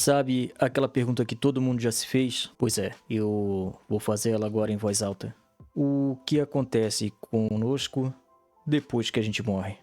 Sabe aquela pergunta que todo mundo já se fez? Pois é, eu vou fazer ela agora em voz alta. O que acontece conosco depois que a gente morre?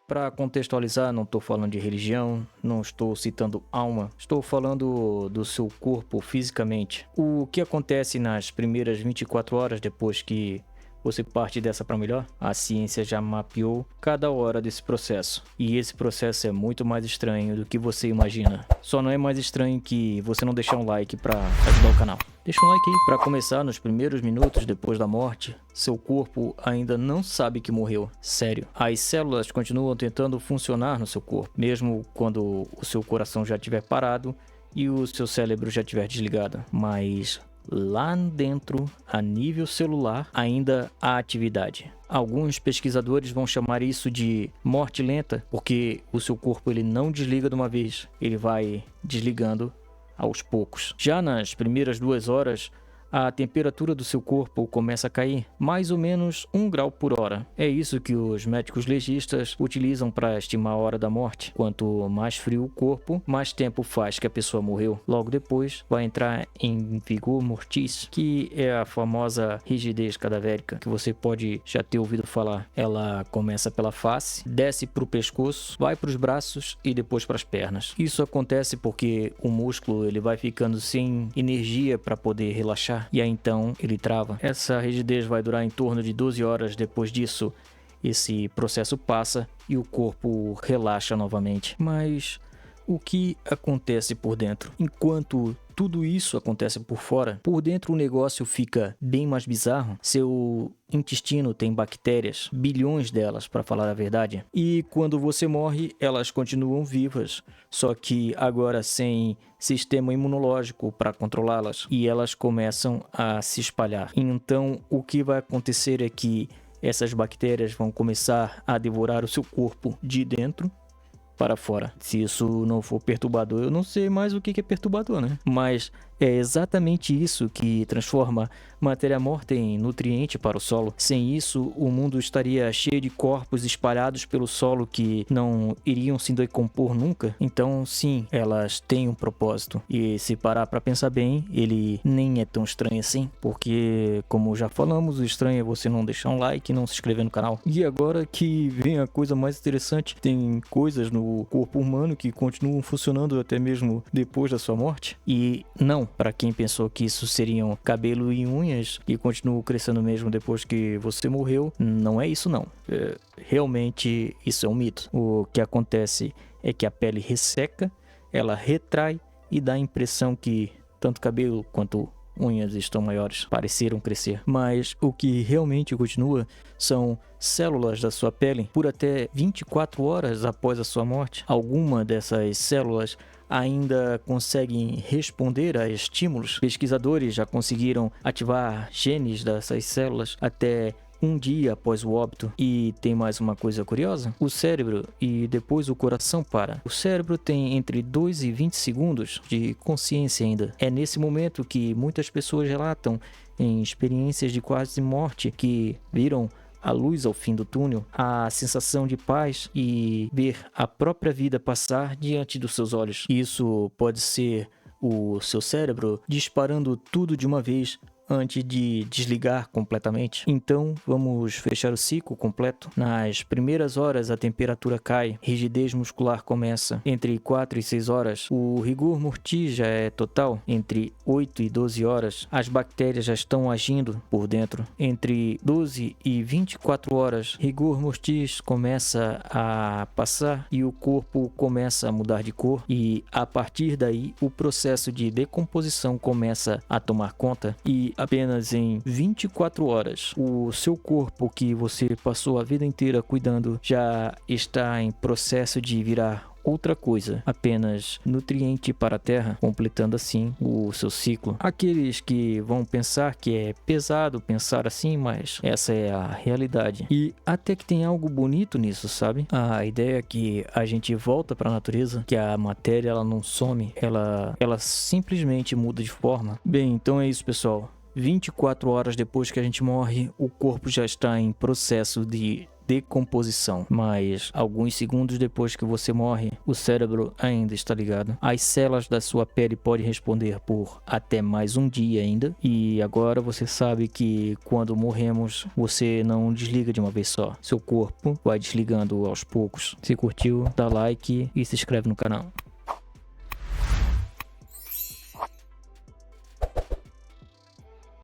Para contextualizar, não estou falando de religião, não estou citando alma, estou falando do seu corpo fisicamente. O que acontece nas primeiras 24 horas depois que você parte dessa para melhor? A ciência já mapeou cada hora desse processo. E esse processo é muito mais estranho do que você imagina. Só não é mais estranho que você não deixar um like para ajudar o canal. Deixa um like aí. Para começar, nos primeiros minutos depois da morte, seu corpo ainda não sabe que morreu. Sério. As células continuam tentando funcionar no seu corpo, mesmo quando o seu coração já estiver parado e o seu cérebro já estiver desligado. Mas lá dentro, a nível celular, ainda há atividade. Alguns pesquisadores vão chamar isso de morte lenta, porque o seu corpo ele não desliga de uma vez, ele vai desligando aos poucos. Já nas primeiras 2 horas, a temperatura do seu corpo começa a cair, mais ou menos 1 grau por hora. É isso que os médicos legistas utilizam para estimar a hora da morte. Quanto mais frio o corpo, mais tempo faz que a pessoa morreu. Logo depois, vai entrar em vigor mortis, que é a famosa rigidez cadavérica, que você pode já ter ouvido falar. Ela começa pela face, desce para o pescoço, vai para os braços e depois para as pernas. Isso acontece porque o músculo ele vai ficando sem energia para poder relaxar. E aí então ele trava. Essa rigidez vai durar em torno de 12 horas. Depois disso, esse processo passa e o corpo relaxa novamente. Mas o que acontece por dentro? Enquanto tudo isso acontece por fora, por dentro o negócio fica bem mais bizarro. Seu intestino tem bactérias, bilhões delas para falar a verdade. E quando você morre, elas continuam vivas, só que agora sem sistema imunológico para controlá-las. E elas começam a se espalhar. Então o que vai acontecer é que essas bactérias vão começar a devorar o seu corpo de dentro para fora. Se isso não for perturbador, eu não sei mais o que é perturbador, né? Mas é exatamente isso que transforma matéria morta em nutriente para o solo. Sem isso, o mundo estaria cheio de corpos espalhados pelo solo que não iriam se decompor nunca. Então, sim, elas têm um propósito. E se parar para pensar bem, ele nem é tão estranho assim. Porque, como já falamos, o estranho é você não deixar um like e não se inscrever no canal. E agora que vem a coisa mais interessante, tem coisas no corpo humano que continuam funcionando até mesmo depois da sua morte. E não, para quem pensou que isso seriam cabelo e unhas que continuam crescendo mesmo depois que você morreu, não é isso não. Realmente isso é um mito. O que acontece é que a pele resseca, ela retrai e dá a impressão que tanto cabelo quanto unhas estão maiores, pareceram crescer. Mas o que realmente continua são células da sua pele por até 24 horas após a sua morte. Alguma dessas células ainda conseguem responder a estímulos. Pesquisadores já conseguiram ativar genes dessas células até 1 dia após o óbito. E tem mais uma coisa curiosa: o cérebro e depois o coração para. O cérebro tem entre 2 e 20 segundos de consciência ainda. É nesse momento que muitas pessoas relatam em experiências de quase morte que viram a luz ao fim do túnel, a sensação de paz e ver a própria vida passar diante dos seus olhos. Isso pode ser o seu cérebro disparando tudo de uma vez antes de desligar completamente. Então vamos fechar o ciclo completo. Nas primeiras horas a temperatura cai, rigidez muscular começa. Entre 4 e 6 horas o rigor mortis já é total. Entre 8 e 12 horas as bactérias já estão agindo por dentro. Entre 12 e 24 horas rigor mortis começa a passar e o corpo começa a mudar de cor, e a partir daí o processo de decomposição começa a tomar conta. E apenas em 24 horas, o seu corpo que você passou a vida inteira cuidando já está em processo de virar outra coisa, apenas nutriente para a terra, completando assim o seu ciclo. Aqueles que vão pensar que é pesado pensar assim, mas essa é a realidade. E até que tem algo bonito nisso, sabe? A ideia é que a gente volta para a natureza, que a matéria ela não some, ela simplesmente muda de forma. Bem, então é isso, pessoal. 24 horas depois que a gente morre, o corpo já está em processo de decomposição, mas alguns segundos depois que você morre, o cérebro ainda está ligado. As células da sua pele podem responder por até mais um dia ainda, e agora você sabe que quando morremos, você não desliga de uma vez só. Seu corpo vai desligando aos poucos. Se curtiu, dá like e se inscreve no canal.